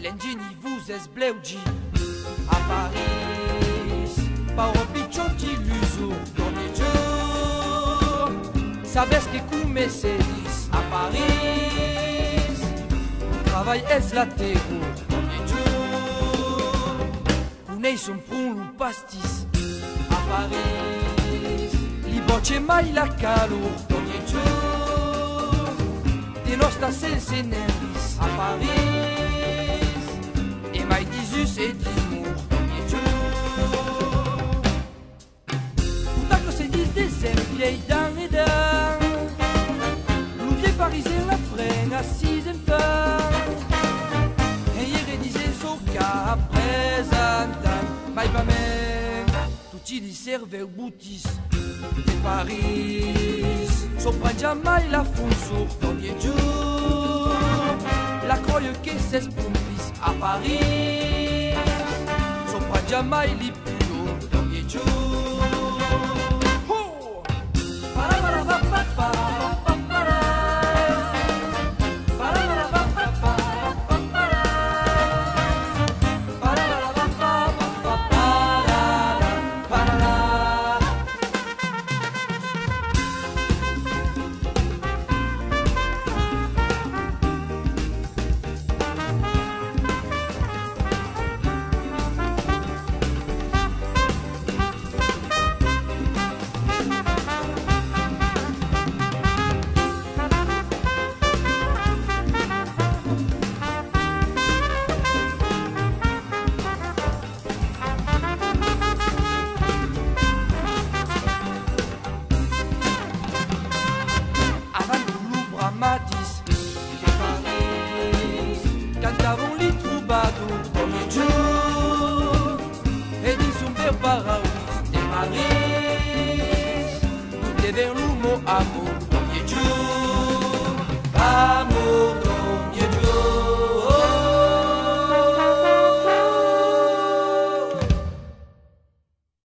L'engini vous esbleugi a Paris, pauro picciotti l'uso ogni giorno. Sabes che come se dis a Paris, travail es la terre ogni giorno. Unei son prun un pastis a Paris, li bocce mai la calor ogni giorno. De nostra sense nervis a Paris. Mai disus et d'humour ogni giorno. Putain que c'est dis des ailes vieilles d'un et d'un. L'ouvrier parisien la freine assise en fin. Et hier disait son cas présentant. Mai pas même, tout il servait au boutis de Paris. Sopra jamais la fonce ogni giorno. La croie che s'espompis a Paris, sopra jamais li più ogni giorno. Oh! Cantavano li troubadours ogni giorno e di son ver paraulis de Paris, tutte ver l'umo amor ogni giorno.